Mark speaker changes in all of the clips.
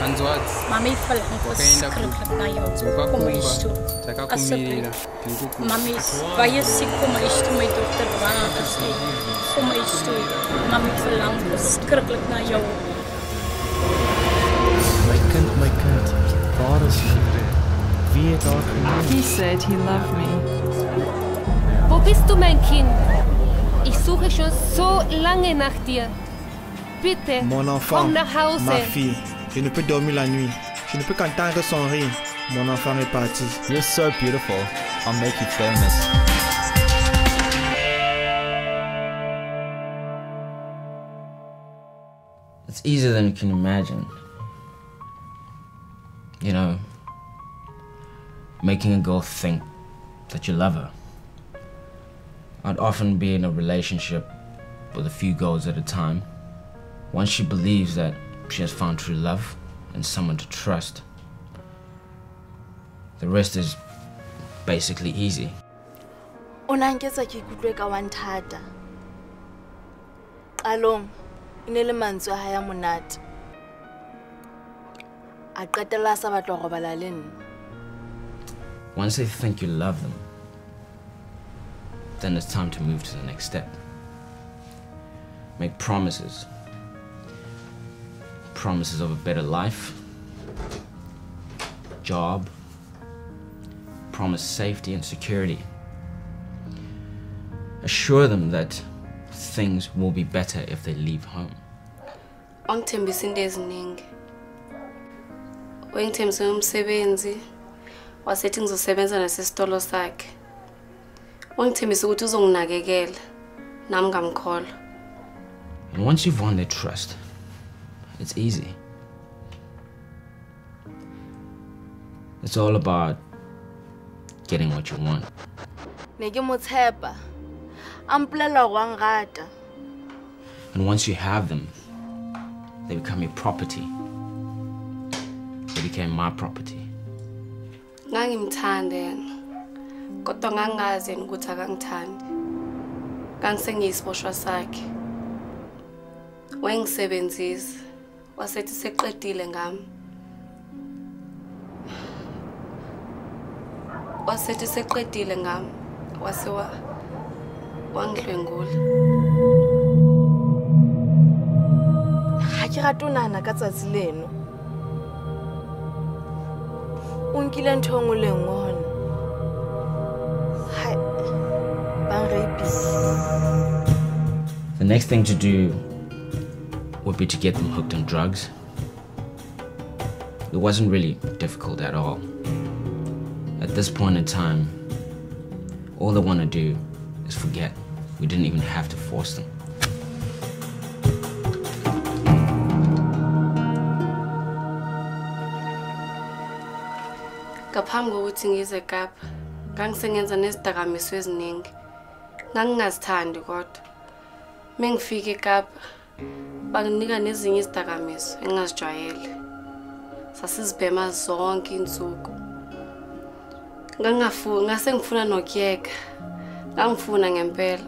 Speaker 1: Mami verlang skrikkelik na jou. Kom huis toe. Asseblief. Mami is baie siek, kom huis toe, my dogter Brana is nie. Kom huis toe. Mami verlang skrikkelik na jou.
Speaker 2: My kind, waar is jy? Wie het daar geneem?
Speaker 3: He said he loved me.
Speaker 4: Wo bist du, mein Kind? Ich suche schon so lange nach dir. Bitte,
Speaker 2: Mon enfant,
Speaker 4: komm nach Hause.
Speaker 2: ma fille, je ne peux dormir la nuit. Je ne peux qu'entendre son rire. Mon enfant est parti.
Speaker 5: You're so beautiful. I'll make you famous.
Speaker 6: It's easier than you can imagine. You know, making a girl think that you love her. I'd often be in a relationship with a few girls at a time. Once she believes that she has found true love and someone to trust, the rest is basically easy.
Speaker 7: Unanketsa ke ikutlwe ka wa nthata. Qalong inele mantswe ha ya monate. A qetella sa batla go robala le nna.
Speaker 6: Once they think you love them, then it's time to move to the next step. Make promises. Promises of a better life, job, promise safety and security. Assure them that things will be better if they leave home.
Speaker 8: Wangithembisa into eziningi. Wangithembisa umsebenzi, wasethi ngizosebenza nasesitolo sakhe. Wangithembisa ukuthi uzonginakekela, nami ngamkholwa.
Speaker 6: And once you've won their trust, it's easy. It's all about getting what you want.
Speaker 7: Ne ke mo tshepa. Ampolela go ngata.
Speaker 6: And once you have them, they become your property. They became my property.
Speaker 8: Ngangimthanda yena. Kodwa ngangazi ukuthi akangithandi. Kangisengiyisiboshwa sakhe. Wangisebenzisa. Wasethi seqedile ngami. Wasethi seqedile ngami. Wasewa wangidlwengula.
Speaker 7: Ha ke rata nana ka tsatsi leno. O nkile ntho engwe le engwe hona. Hai. Bang rapist.
Speaker 6: The next thing to do would be to get them hooked on drugs. It wasn't really difficult at all. At this point in time, all they want to do is forget. We didn't even have to force them.
Speaker 8: Ngaphambi kokuthi ngize eKapa, ngangisengenza nezidakamizwa eziningi. Ngangingazithandi kodwa. Mengifika eKapa, banginika nezinye izidakamizwa engingazijwayele. Sasizibhema zonke insuku. Ngase ngifuna nokuyeka. Ngangifuna ngempela.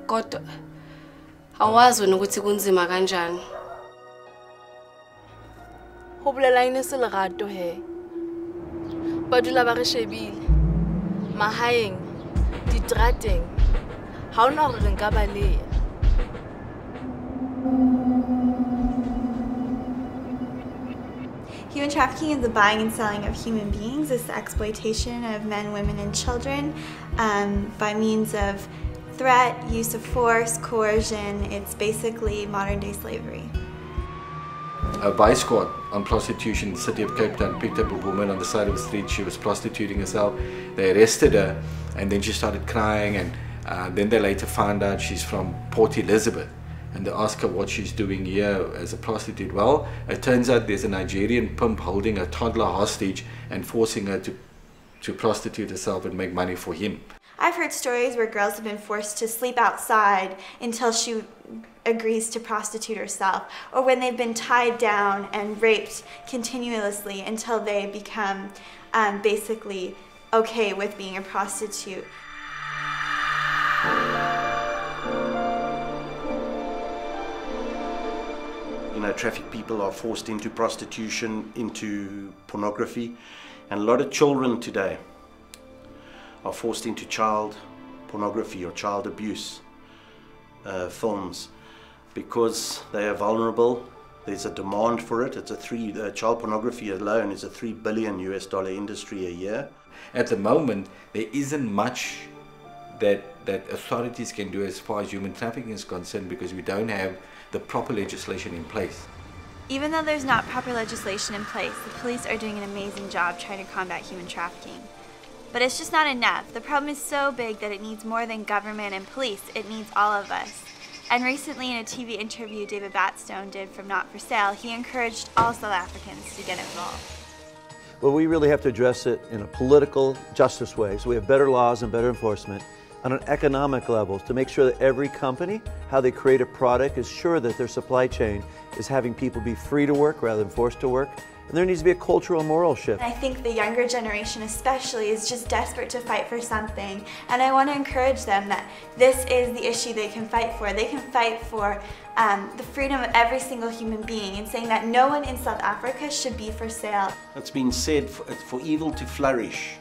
Speaker 8: Kodwa awazi wena ukuthi kunzima kanjani.
Speaker 7: Ho bolela ine se lerato he. Ba dula ba re shebile. Mahaeng, ditrateng. Ha ona hore re nka baleya.
Speaker 9: Human trafficking is the buying and selling of human beings. It's the exploitation of men, women, and children by means of threat, use of force, coercion. It's basically modern-day slavery.
Speaker 10: A vice squad on prostitution in the city of Cape Town picked up a woman on the side of the street. She was prostituting herself. They arrested her, and then she started crying, and then they later found out she's from Port Elizabeth. And they ask her what she's doing here as a prostitute. Well, it turns out there's a Nigerian pimp holding a toddler hostage and forcing her to prostitute herself and make money for him.
Speaker 9: I've heard stories where girls have been forced to sleep outside until she agrees to prostitute herself, or when they've been tied down and raped continuously until they become basically okay with being a prostitute.
Speaker 3: trafficked people are forced into prostitution, into pornography, and a lot of children today are forced into child pornography or child abuse films because they are vulnerable. There's a demand for it. Child pornography alone is a $3 billion industry a year.
Speaker 10: At the moment, there isn't much that authorities can do as far as human trafficking is concerned because we don't have the proper legislation in place.
Speaker 9: Even though there's not proper legislation in place, the police are doing an amazing job trying to combat human trafficking. But it's just not enough. The problem is so big that it needs more than government and police. It needs all of us. And recently in a TV interview David Batstone did from Not For Sale, he encouraged all South Africans to get involved.
Speaker 11: Well, we really have to address it in a political justice way, so we have better laws and better enforcement. On an economic level, to make sure that every company, how they create a product, is sure that their supply chain is having people be free to work rather than forced to work. And there needs to be a cultural and moral shift.
Speaker 9: I think the younger generation especially is just desperate to fight for something. And I want to encourage them that this is the issue they can fight for. They can fight for the freedom of every single human being and saying that no one in South Africa should be for sale.
Speaker 3: It's been said for evil to flourish,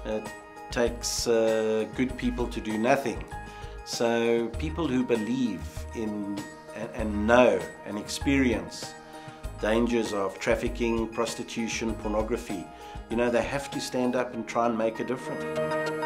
Speaker 3: it takes good people to do nothing. So people who believe in and know and experience dangers of trafficking, prostitution, pornography, they have to stand up and try and make a difference.